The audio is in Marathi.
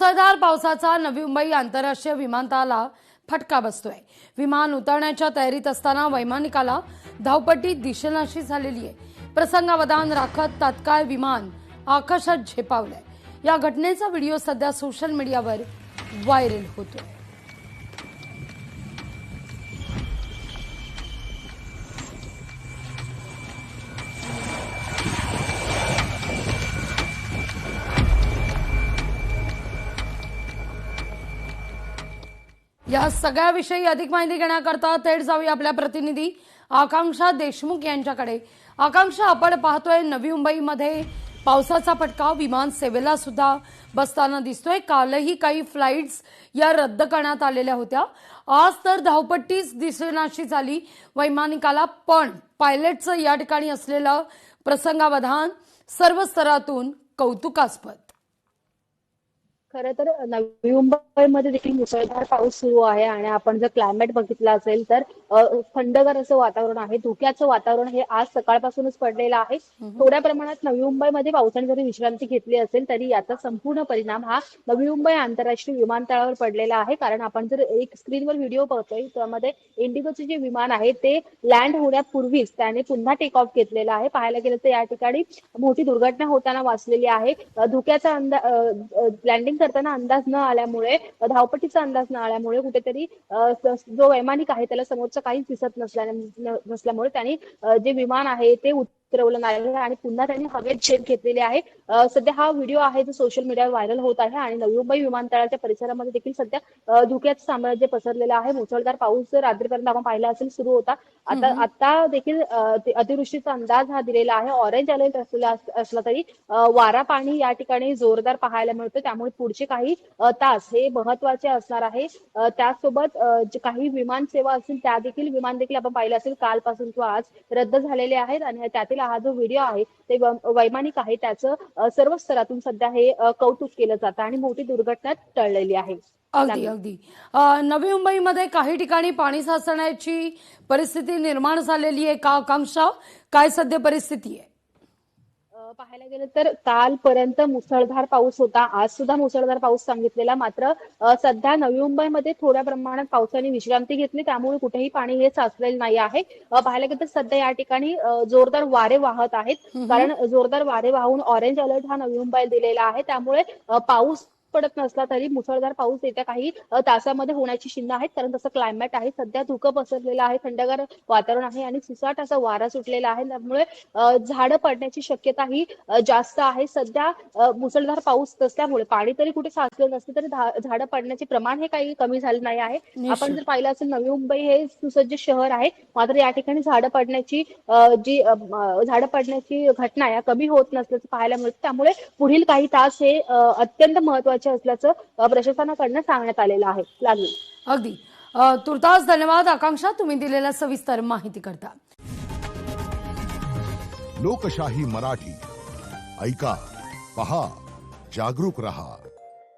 मुसळधार पावसाचा नवी मुंबई आंतरराष्ट्रीय विमानतळाला फटका बसतोय। विमान उतरण्याच्या तयारीत असताना वैमानिकाला धावपट्टी दिसेनाशी झालेली आहे। प्रसंगावधान राखत तात्काळ विमान आकाशात झेपावलंय। या घटनेचा व्हिडिओ सध्या सोशल मीडियावर व्हायरल होतोय। या सगळ्याविषयी अधिक माहिती घेण्याकरता थेट जाऊया आपल्या प्रतिनिधी आकांक्षा देशमुख यांच्याकडे। आकांक्षा, आपण पाहतोय नवी मुंबईमध्ये पावसाचा फटका विमान सेवेला सुद्धा बसताना दिसतोय। कालही काही फ्लाइट्स या रद्द करण्यात आलेल्या होत्या। आज तर धावपट्टीच दिसेनाशी झाली वैमानिकाला, पण पायलटचं या ठिकाणी असलेलं प्रसंगावधान सर्व स्तरातून कौतुकास्पद। खरं तर नवी मुंबईमध्ये देखील मुसळधार पाऊस सुरू आहे आणि आपण जर क्लायमेट बघितलं असेल तर थंडगार असं वातावरण आहे। धुक्याचं वातावरण हे आज सकाळपासूनच पडलेलं आहे। थोड्या प्रमाणात नवी मुंबईमध्ये पावसाने जरी विश्रांती घेतली असेल तरी याचा संपूर्ण परिणाम हा नवी मुंबई आंतरराष्ट्रीय विमानतळावर पडलेला आहे। कारण आपण जर एक स्क्रीनवर व्हिडिओ बघतोय त्यामध्ये इंडिगोचे जे विमान आहे ते लँड होण्यापूर्वीच त्याने पुन्हा टेक ऑफ घेतलेला आहे। पाहायला गेलं तर या ठिकाणी मोठी दुर्घटना होताना वाचलेली आहे। धुक्याचा लँडिंग करताना अंदाज न आल्यामुळे, धावपट्टीचा अंदाज न आल्यामुळे कुठेतरी जो वैमानिक आहे त्याला समोरचं काहीच दिसत नसल्यामुळे त्यांनी जे विमान आहे ते उतरवलं नाही आणि पुन्हा त्यांनी हवेत झेप घेतलेली आहे। सध्या हा व्हिडिओ आहे जो सोशल मीडियावर व्हायरल होत आहे आणि नवी मुंबई विमानतळाच्या परिसरामध्ये देखील सध्या धुक्याचं साम्राज्य पसरलेलं आहे। मुसळधार पाऊस रात्रीपर्यंत आपण पाहिला असेल सुरू होता। आता देखील अतिवृष्टीचा अंदाज हा दिलेला आहे। ऑरेंज अलर्ट असला तरी वारा पाणी या ठिकाणी जोरदार पाहायला मिळतं, त्यामुळे पुढचे काही तास हे महत्वाचे असणार आहे। त्याचसोबत जे काही विमान सेवा असतील त्या देखील विमान देखील आपण पाहिलं असेल कालपासून किंवा आज रद्द झालेले आहेत आणि त्यातील हा जो व्हिडिओ आहे ते वैमानिक आहे त्याचं सर्व स्तरातून सध्या हे कौतुक केलं जातं आणि मोठी दुर्घटना टळलेली आहे। अगदी नवी मुंबईमध्ये काही ठिकाणी पाणी साचण्याची परिस्थिती निर्माण झालेली आहे का आकांक्षा? काय सध्या परिस्थिती आहे? पाहायला गेलं तर कालपर्यंत मुसळधार पाऊस होता, आज सुद्धा मुसळधार पाऊस सांगितलेला। मात्र सध्या नवी मुंबईमध्ये थोड्या प्रमाणात पावसाने विश्रांती घेतली, त्यामुळे कुठेही पाणी हे साचलेलं नाही आहे। पाहायला गेलं तर सध्या या ठिकाणी जोरदार वारे वाहत आहेत, कारण जोरदार वारे वाहून ऑरेंज अलर्ट हा नवी मुंबईला दिलेला आहे। त्यामुळे पाऊस पडत नसला तरी मुसळधार पाऊस येत्या काही तासामध्ये होण्याची चिन्ह आहेत, कारण तसं क्लायमेट आहे। सध्या धुकं पसरलेलं आहे, थंडगार वातावरण आहे आणि सुसाट असा वारा सुटलेला आहे, त्यामुळे झाडं पडण्याची शक्यता ही जास्त आहे। सध्या मुसळधार पाऊस नसल्यामुळे पाणी तरी कुठे साचलं नसतं तरी झाडं पडण्याचे प्रमाण हे काही कमी झाले नाही आहे। आपण जर पाहिलं असेल नवी मुंबई हे सुसज्ज शहर आहे, मात्र या ठिकाणी झाडं पडण्याची घटना या कमी होत नसल्याचं पाहायला मिळतं। त्यामुळे पुढील काही तास हे अत्यंत महत्वाचे असल्याचं प्रशासनाकडून सांगण्यात आलेलं आहे। अगदी तुर्तास धन्यवाद आकांक्षा, तुम्ही दिलेल्या सविस्तर माहिती करता। लोकशाही मराठी ऐका, पहा, जागरूक रहा।